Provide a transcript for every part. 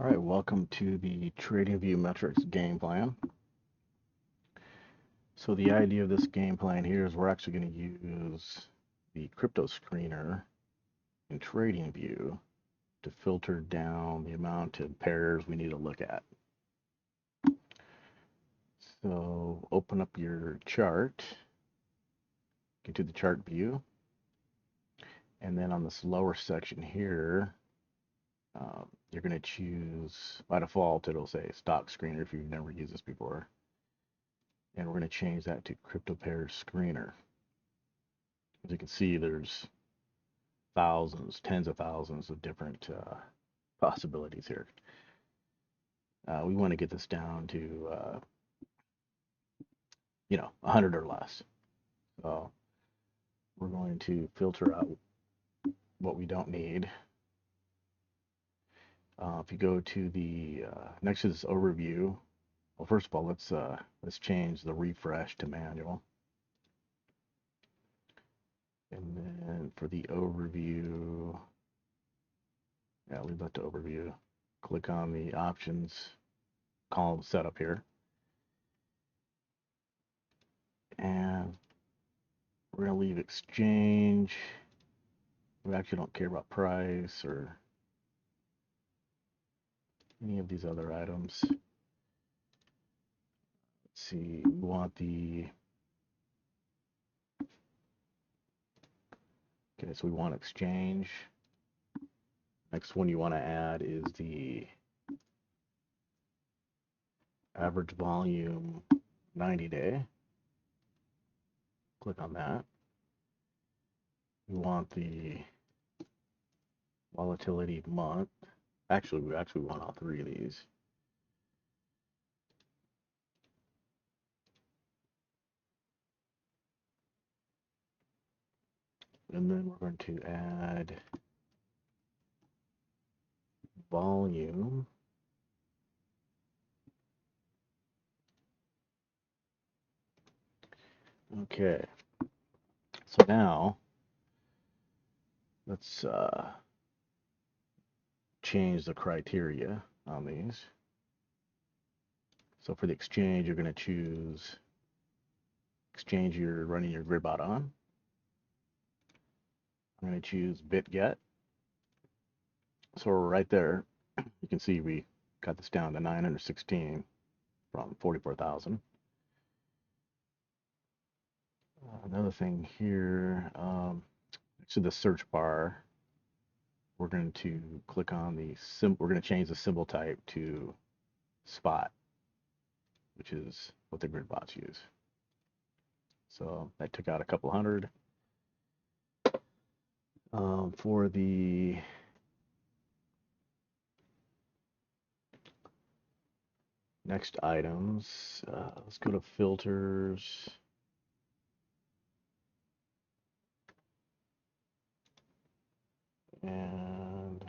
All right, welcome to the Tradingview metrics game plan. So the idea of this game plan here is we're actually going to use the crypto screener in Tradingview to filter down the amount of pairs we need to look at. So open up your chart, get to the chart view, and then on this lower section here, you're going to choose, by default, it'll say stock screener if you've never used this before. And we're going to change that to crypto pair screener. As you can see, there's thousands, tens of thousands of different possibilities here. We want to get this down to, 100 or less. So we're going to filter out what we don't need. If you go to the next to this overview, well, first of all, let's change the refresh to manual. And then for the overview, leave that to overview. Click on the options column setup here. And we're going to leave exchange. We actually don't care about price or any of these other items. Let's see, we want okay, so we want exchange. Next one you want to add is the average volume 90-day. Click on that. We want the volatility month. Actually, we want all three of these. And then we're going to add volume. Okay. So now let's change the criteria on these. So for the exchange, you're going to choose exchange you're running your grid bot on. I'm going to choose BitGet. So we're right there. You can see we got this down to 916 from 44,000. Another thing here, next to the search bar, we're going to click on the we're going to change the symbol type to spot, which is what the grid bots use. So that took out a couple hundred. For the next items, let's go to filters. And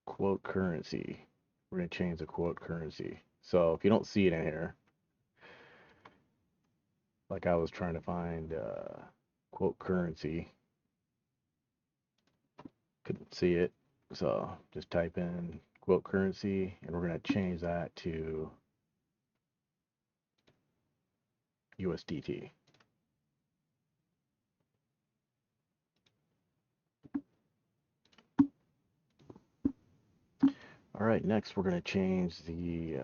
quote currency. We're going to change the quote currency. So if you don't see it in here, like I was trying to find quote currency, couldn't see it. So just type in quote currency and we're going to change that to USDT. All right, next we're going to change the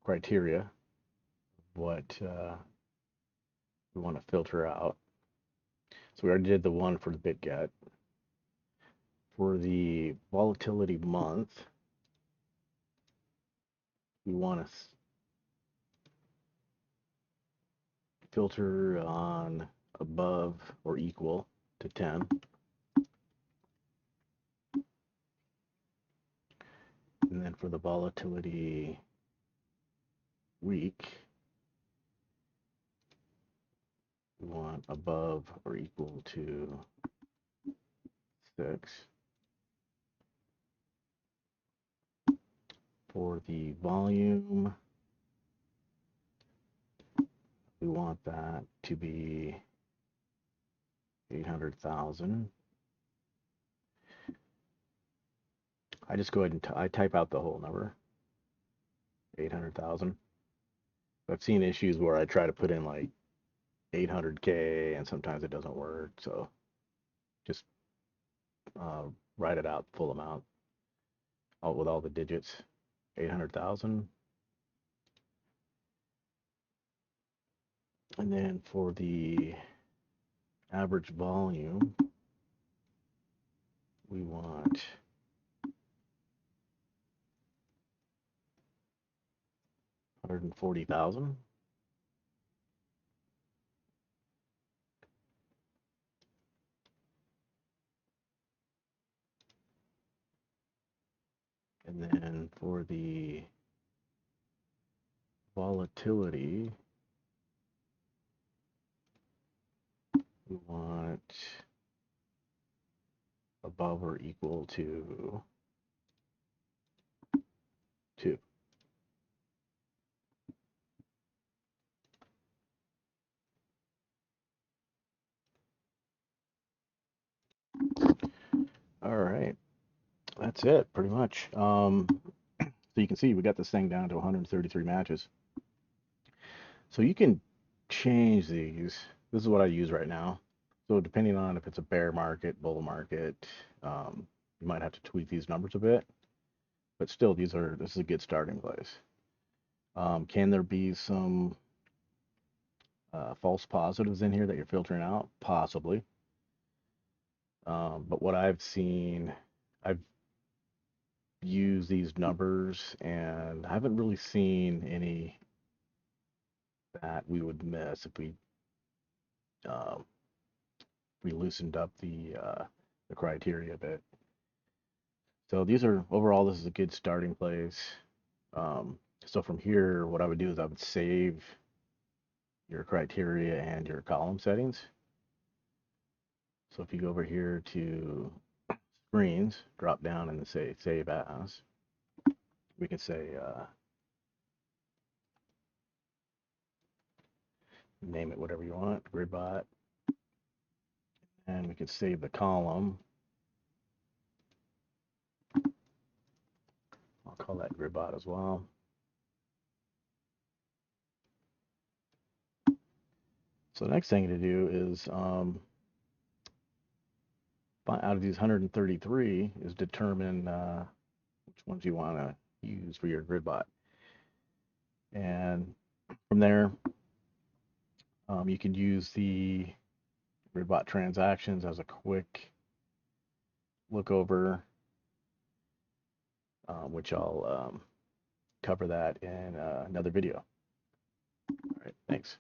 criteria, what we want to filter out. So we already did the one for the BitGet. For the volatility month, we want to filter on above or equal to 10. And then for the volatility week, we want above or equal to 6. For the volume, We want that to be 800,000. I just go ahead and I type out the whole number, 800,000. I've seen issues where I try to put in like 800K and sometimes it doesn't work. So just uh, write it out full amount all, with all the digits, 800,000. And then for the average volume, we want 140,000. And then for the volatility, we want above or equal to 2. All right, that's it pretty much. So you can see we got this thing down to 133 matches. So you can change these. This is what I use right now. So depending on if it's a bear market, bull market, you might have to tweak these numbers a bit. But still, this is a good starting place. Can there be some false positives in here that you're filtering out? Possibly. But what I've seen, I've used these numbers and I haven't really seen any that we would miss um, if we loosened up the criteria a bit. So these are overall, this is a good starting place. So from here, what I would do is I would save your criteria and your column settings. So if you go over here to screens, drop down and say save as, we can say name it whatever you want, gridbot, and we can save the column. I'll call that gridbot as well. So the next thing to do is out of these 133 is determine which ones you want to use for your gridbot. And from there, you can use the gridbot transactions as a quick look over, which I'll cover that in another video. All right, thanks.